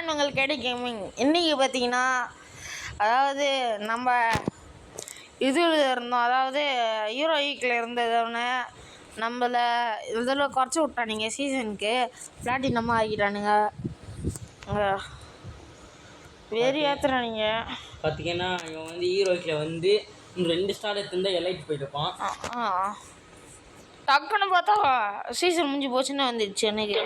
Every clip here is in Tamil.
நான் உங்கள் கேடி கேமிங். இன்றைக்கி பார்த்தீங்கன்னா, அதாவது நம்ம இதில் இருந்தோம், அதாவது ஹீரோயிக்கில் இருந்ததுன்னு நம்மளை இதில் குறைச்சி விட்டானுங்க. சீசனுக்கு பிளாட்டினமாக ஆகிட்டானுங்க. வெறி ஏற்றுறானுங்க. பார்த்தீங்கன்னா இவன் வந்து ஹீரோயிக்கில் வந்து இன்னும் 2 ஸ்டார் எடுத்துருந்தா எலைட் போயிட்டுருப்பான். டக்குன்னு பார்த்தா சீசன் முடிஞ்சு போச்சுன்னு வந்துடுச்சு. எனக்கு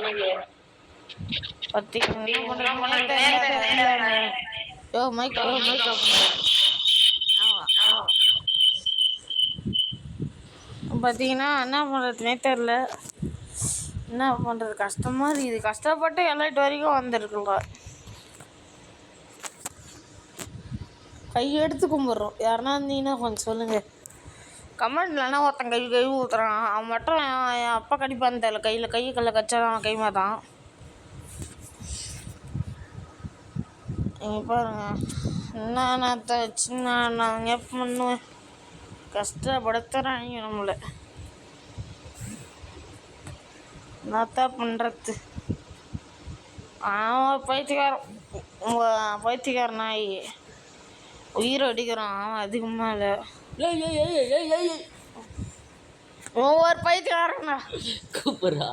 பார்த்தீங்கன்னா என்ன பண்ணுறதுனே தெரில. என்ன பண்ணுறது, கஷ்டமாக இருக்குது. கஷ்டப்பட்டு எலைட் வரைக்கும் வந்துருக்குல்ல. கையெடுத்து கும்பிட்றோம். யாருன்னா இருந்தீங்கன்னா கொஞ்சம் சொல்லுங்கள் கமெண்ட்லன்னா. ஒருத்தன் கை ஊற்றுறான், அவன் மட்டும் என் அப்பா கடிப்பான்னு தெரியல. கையில் கச்சாதான் அவன் கைமா தான். நீங்கள் பாருங்க, என்னத்த சின்ன நான் எப்போ பண்ணுவேன். கஷ்டப்படுத்துகிறாங்க நம்மளை. என்னத்தான் பண்ணுறது. அவன் பைத்தியக்காரன் நாய் உயிரை அடிக்கிறான். அவன் அதுக்கு மேலே ஒவ்வொரு பைத்தியக்காரண்ணா கூப்பிட்றா.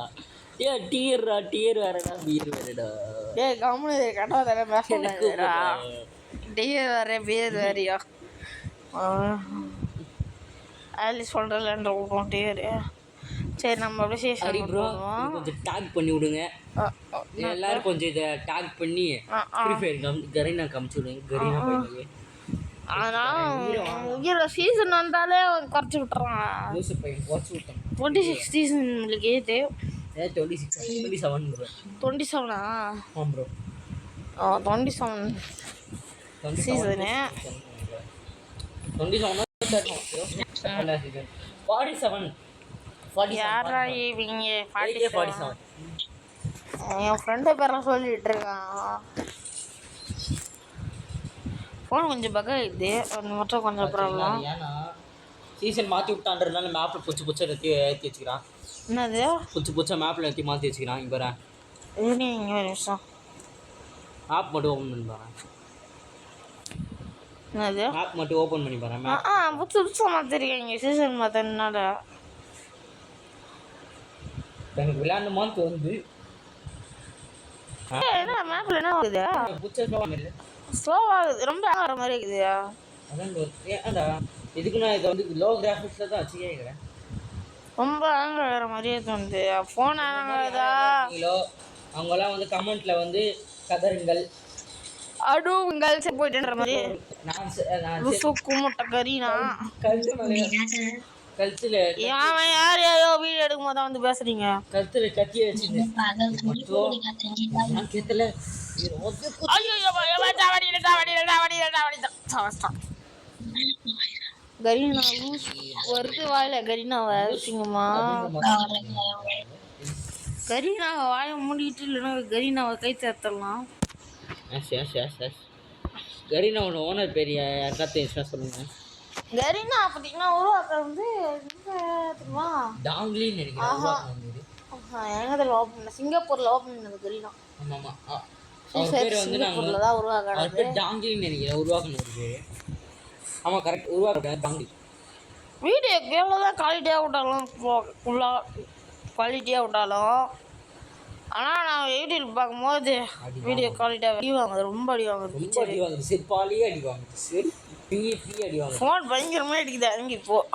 டீர் வரடா, பீர் வரடா. கம்முனு கட்டாதானே பேசுறா. டீர் வர பீர் வரையா ஆலிஸ் சொல்கிறேன்ன்ற விட்றோம் டீர். சரி, நம்ம அப்படியே கொஞ்சம் டேக் பண்ணி விடுங்க எல்லாரும். கொஞ்சம் இதை டேக் பண்ணி ஃப்ரீ ஃபயர் கரீனா காமிச்சு விடுங்க. கரீனா பையனுக்கு அதனால சீசன் வந்தாலே குறைச்சி விட்டுறான். 26 சீசன் உங்களுக்கு ஏது 27 ப்ரோ. 27 சீசனு 47 யாரா இவங்க 47 என் ஃப்ரெண்டு பேரெல்லாம் சொல்லிட்டு இருக்கான். ஃபோன் கொஞ்சம் பக் ஆகிடுது, அது மட்டும் கொஞ்சம் ப்ராப்ளம். ஏன்னா சீசன் மாற்றி விட்டான்றதுனால மேப்பில் புச்சு ஏற்றி வச்சுக்கிறான். என்னது புச்சா மேப்பில் ஏற்றி மாற்றி வச்சுக்கிறான். இங்கே வரேன், இங்கே ஒரு நிமிஷம் ஆப் மட்டும் ஓப்பன் பண்ணி பாறேன். என்னது ஆப் மட்டும் ஓப்பன் பண்ணி பாறேன். புதுசாக மாற்றிருக்கீங்க சீசன் மாற்றினால. எனக்கு விளையாண்டு மாத்து வந்து என்ன மேப்பில் என்ன ஆகுது, புச்சா ஸ்லோவாகுது, ரொம்ப ஆகிற மாதிரி இருக்குது. அதான்டா இதுக்கு நான் இதை வந்து லோ கிராஃபிக்ஸில் தான் வச்சு கேட்குறேன். ரொம்ப ஆகிற மாதிரியே தோணுது. ஃபோன் ஆகுதா? அவங்களாம் வந்து கமெண்ட்டில் வந்து கதருங்கள் அடுவுங்கள் போயிட்டுன்ற மாதிரி. குமுட்ட கரீனா கழுத்துல யாரையோ வீடியோ எடுக்கும் போது வந்து பேசுறீங்க. கழுத்துல கத்திய வச்சுட்டு கரீனா வருது வாயில. கரீனாவை சிங்கம்மா கரீனாவை வாயை மூடிட்டு இல்லைன்னா கரீனாவை கை சேர்த்துடலாம். கரீனாவோட ஓனர் பேர் யாருக்கா தெரியுமா சொல்லுங்க. கரீனா பார்த்தீங்கன்னா உருவாக்க வந்து தெரியுமா, டாங்லின்னு நினைக்கிறேன். எங்க தெரியும் ஓப்பன் பண்ண, சிங்கப்பூர்ல ஓப்பன் பண்ணது கரீனா. ஆமாம், அவர் பேர் வந்து சிங்கப்பூர்ல தான் உருவாக்க டாங்லின்னு நினைக்கிறேன். உருவாக்கணும் ஒரு பேர். ஆமாம், கரெக்ட், உருவாக்க டாங்லி. வீடியோக்கு எவ்வளோதான் குவாலிட்டியாக விட்டாலும் ஆனால் நான் யூடியூப் பார்க்கும்போது வீடியோ குவாலிட்டியாக அடிவாங்க, ரொம்ப அடிவாங்க. செருப்பாலேயே அடிவாங்க. சரி, அடிவாங்க. ஃபோன் பயங்கரமாக அடிக்குது. அங்கே இப்போது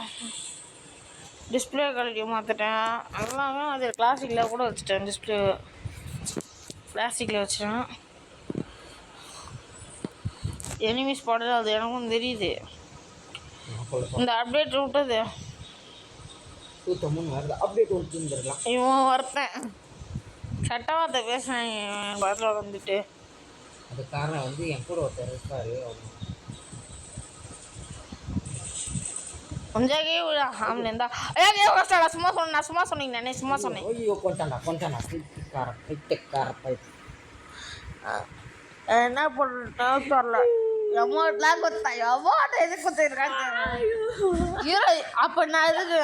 டிஸ்பிளே குவாலிட்டியை மாற்றிட்டேன். எல்லாமே அது கிளாசிக்கில் கூட வச்சுட்டேன். டிஸ்பிளே பிளாஸ்டிக்கில் வச்சுட்டேன். எனிமீஸ் பாடுறது அது எனக்கும் தெரியுது. இந்த அப்டேட் விட்டது இவன் ஒருத்தன் சட்டவார்த்தை பேசுகிறேன் பக்கத்தில் வந்துட்டு. அது காரணம் வந்து என் கூட ஒருத்தர் இருக்காரு. கொஞ்சம் ஆமாம் இருந்தா சும்மா சொன்னீங்க. சும்மா சொன்னேன். என்ன பண்ணுறா தெரில. அமௌண்ட்லாம் கொடுத்தாங்க. அமௌண்ட் எதுக்கு கொடுத்துருக்காங்க ஹீரோ? அப்போ நான் எதுக்கு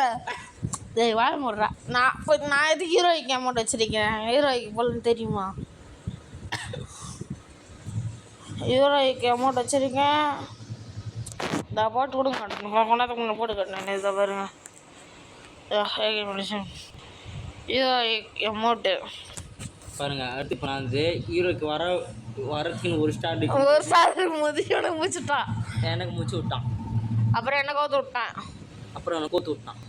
வாழ முடுறா? நான் எதுக்கு ஹீரோய்க்கு அமௌண்ட் வச்சுருக்கேன்? ஹீரோய்க்கு போலன்னு தெரியுமா? ஹீரோய்க்கு அமௌண்ட் வச்சுருக்கேன். இந்த போட்டு கொடுக்க மாட்டேன். கொண்டாந்து முன்னே போட்டு கட்டினேன். இதை பாருங்க. ஹீரோய்க்கு அமௌண்ட்டு பாருங்க. அடுத்து இப்போ நான் வந்து ஹீரோக்கு வரதுக்குன்னு ஒரு ஸ்டார்ட் முதியோட முடிச்சுட்டான். எனக்கு முடிச்சு விட்டான். அப்புறம் என்ன கோத்து விட்டான்.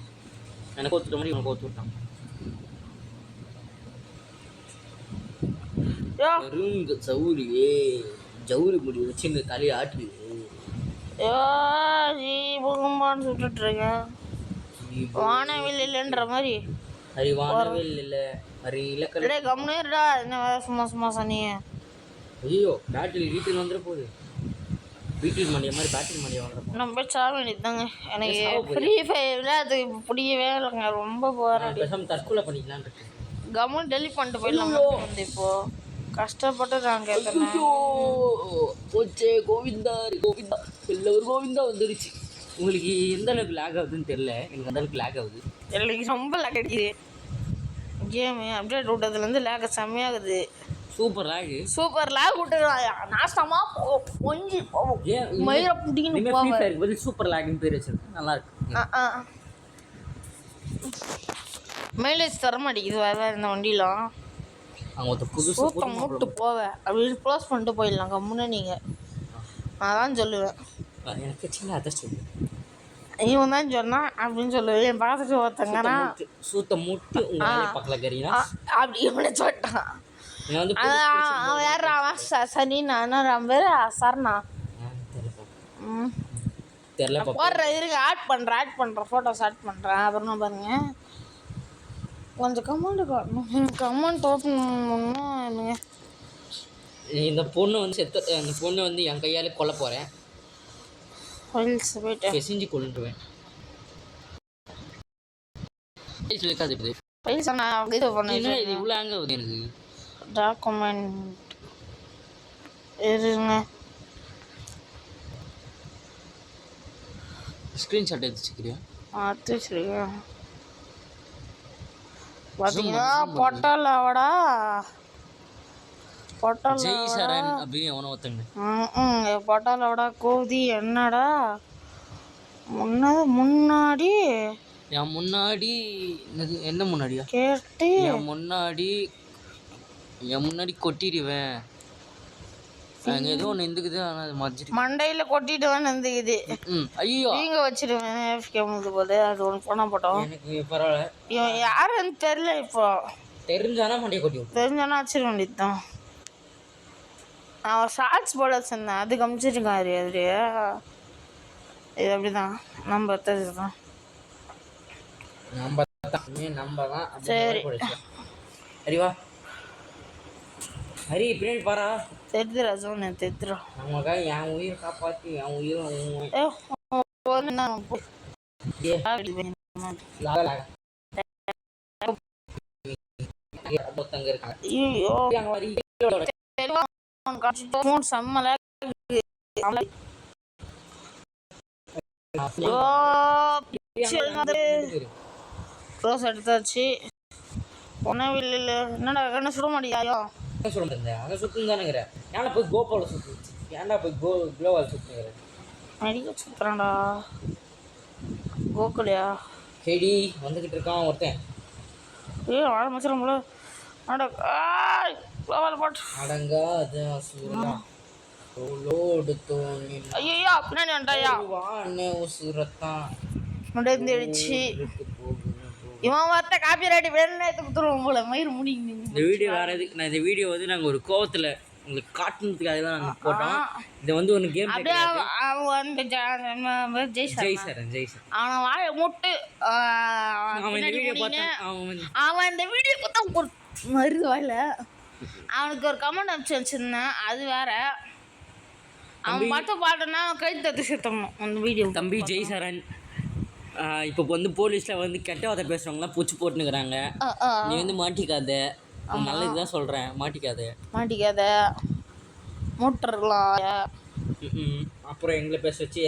எனக்கு கோத்துட்ட மாதிரி இவனை கோத்து விட்டான். ஜவுரி முடி வச்சு இந்த தலையை ஆட்டுது. பூகம்பான்னு சுட்டுட்டு இருக்கேன். வானவில் இல்லைன்ற மாதிரி. வானவில் இல்லை இலக்கண கம்முனேடா. என்ன சும்மா சும்மா சனிய. ஐயோ பேட்டரி வீட்டில் வந்துட போகுது. வீட்டில் மணிய மாதிரி பேட்டரி மணியை வந்துடும். நம்ம சாக வேண்டியதுதாங்க. எனக்கு ஃப்ரீ ஃபயரில் அது பிடிக்கவே இல்லைங்க. ரொம்ப போகிறேன். பேசாமல் தற்கொலை பண்ணிக்கலான் இருக்கு. கம்முன்னு டெலிட் பண்ணிட்டு போயிடலாம். வந்து இப்போது கஷ்டப்பட்டு நான் கேட்குறேன். போச்சே கோவிந்தா எல்லோரும் கோவிந்தா வந்துருச்சு. உங்களுக்கு எந்த அளவுக்கு லேக் ஆகுதுன்னு தெரியல. எனக்கு அந்த அளவுக்கு லேக் ஆகுது. எனக்கு ரொம்ப லேக் அடிக்குது. கேமு அப்டேட் விட்டதுலேருந்து லேக் செம்மையாகுது. சூப்பர் லேக் விட்டுருவாங்க. நாசமாக கொஞ்சி மயிரை பிடிக்கணும் போவேன். சூப்பர் லேக்னு பேர் வச்சிருக்கேன். நல்லா இருக்கு. மைலேஜ் தர மாட்டேங்குது வேறு இந்த வண்டிலாம். அவங்க புதுசு சூத்தம் மூட்டு போவேன். அப்படி க்ளோஸ் பண்ணிட்டு போயிடலாம் கம்முன்னு. நீங்கள் நான் தான் சொல்லுவேன். எனக்கு சின்ன அதை சொல்லு. இவன் தான் சொன்னான் அப்படின்னு சொல்லுவேன். என் பார்த்துட்டு ஒருத்தங்கன்னா சூத்தம் மூட்டு பக்கத்தில் கறினா அப்படி இவனை சொல்லிட்டான். அவன் யார் அவன் சரிண்ணா என்ன பேர் சரணா தெரியல. போடுறேன் இருங்க. ஆட் பண்ணுறேன் ஃபோட்டோஸ் ஆட் பண்ணுறேன். அப்புறமா பாருங்க கொஞ்சம் கமெண்ட் காட்டணும். கமெண்ட் ஓப்பன் பண்ணணும். இல்லைங்க இந்த பொண்ணு வந்து அந்த பொண்ணை வந்து என் கையால் கொல்ல போகிறேன். ஃபைல்ஸ் போயிட்டு செஞ்சு கொண்டுருவேன். ஃபைல்ஸ் நான் இது பண்ணேன். இது இவ்வளோ ஆங்க ஆகுது எனக்கு. டாக்குமெண்ட் இருங்க. ஸ்க்ரீன்ஷாட் எடுத்து வச்சுக்கிறியா? பார்த்து வச்சுருக்கேன். பார்த்தீங்கன்னா பொட்டலோட ஜெய் சரண் அப்படின்னு எவனோ ஒருத்தங்க பொட்டலோட கோதி என்னடா முன்னாடி என் முன்னாடி என்ன முன்னாடியா கேட்டு என் முன்னாடி கொட்டிடுவேன். அங்கே ஏதோ ஒன்று இருந்துக்குது. ஆனால் அது மறைச்சிட்டு மண்டையில் கொட்டிட்டு தான் இருந்துக்குது. ஐயோ நீங்கள் வச்சிருவேன். எஃப்கேமுது போது அது ஒன்று போனால் போட்டோம். எனக்கு பரவாயில்ல. இவன் யாருன்னு தெரில. இப்போ தெரிஞ்சானா மண்டையை கொட்டி தெரிஞ்சானா வச்சிட வேண்டியது தான். நான் ஒரு ஷார்ட்ஸ் போட வச்சிருந்தேன். அது கமிச்சிருக்காரு. அது இது அப்படி தான் நம்ம தான். நம்ம தான் சரி அறிவா ஹரி பின்னாடி பாரா. தெரிதுரா சோனு தெரிதுரா. நமக்காக என் உயிரை காப்பாற்றி என் உயிரை எடுத்தாச்சு. உணவில் என்னடா என்ன சுட மாட்டியாயோ சொல்லிருந்தேன். அங்கே சுற்றுன்னு தானேங்கிற. ஏன்னா போய் கோபால சுற்று. ஏன்டா போய் குளோவால் சுற்றுங்கிற. அடிக்க சுற்றுறான்டா. கோகுலியா செடி வந்துக்கிட்டு இருக்கான் ஒருத்தன். வாழ மச்சிரம்ல குளோவால் போட்டு அடங்காத ஐயோ பின்னாடி வந்துட்டாயா உசுரத்தான் முடிச்சு. இவன் வார்த்தை காப்பி ரைட்டு வேணும்னு எடுத்துருவோம் போல. மயிர் முடிங்க. இந்த வீடியோ வேறு எதுக்கு நான் இந்த வீடியோ வந்து நாங்கள் ஒரு கோவத்தில் உங்களுக்கு காட்டுனதுக்காக தான் நாங்கள் போட்டோம். இதை வந்து ஒன்று கேம் அப்படியே அவன் வந்து ஜெய் சார் அவனை வாழை மூட்டு அவன் இந்த வீடியோ பார்த்தான். அவன் இந்த வீடியோ பார்த்தா ஒரு மருது வாயில அவனுக்கு ஒரு கமெண்ட் அனுப்பிச்சு வச்சுருந்தேன். அது வேற அவன் பார்த்து பாட்டோன்னா கை தத்து சேர்த்தணும் அந்த வீடியோ. தம்பி ஜெய் சரண் இப்போ வந்து போலீஸில் வந்து கெட்ட வார்த்தை பேசுகிறவங்களாம் பூச்சி போட்டுனுக்குறாங்க. நீ வந்து மாட்டிக்காத. நல்லது தான் சொல்கிறேன். மாட்டிக்காத மூட்டுறலாம். அப்புறம் எங்களை பேச வச்சு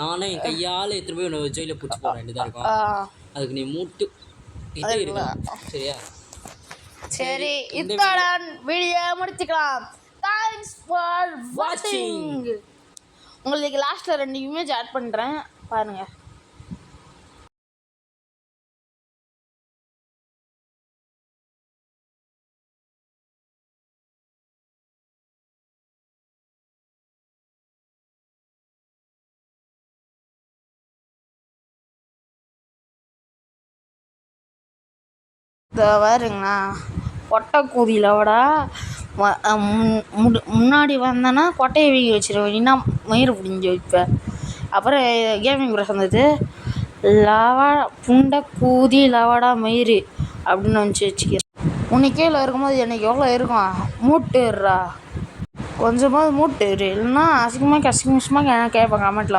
நானே என் கையால் எடுத்துகிட்டு போய் உன்னை ஜெயிலில் பூச்சி போட வேண்டியதாக இருக்கும். அதுக்கு நீ மூட்டு இதே இருக்கும். சரியா? சரி இதோட வீடியோ முடிச்சுக்கலாம். தேங்க்ஸ் ஃபார் வாட்சிங். உங்களுக்கு லாஸ்ட்டில் 2 இமேஜ் ஆட் பண்ணுறேன் பாருங்கள். இதை பாருங்கண்ணா, கொட்டை கூதியிலோட முன்னாடி வந்தேன்னா கொட்டையை வீங்கி வச்சிருவேன், இல்லைன்னா மயிரை பிடிஞ்சி வைப்பேன். அப்புறம் கேமிங் ப்ரஸ் வந்தது, லவா புண்டை கூதி லவடா மயிறு அப்படின்னு வச்சுக்கிறேன். உன்னை கீழே இருக்கும்போது எனக்கு எவ்வளோ இருக்கும், மூட்டுறா கொஞ்சமாவது மூட்டு இல்லைன்னா அசிங்கமாக கேட்பேன் கமெண்ட்டில்.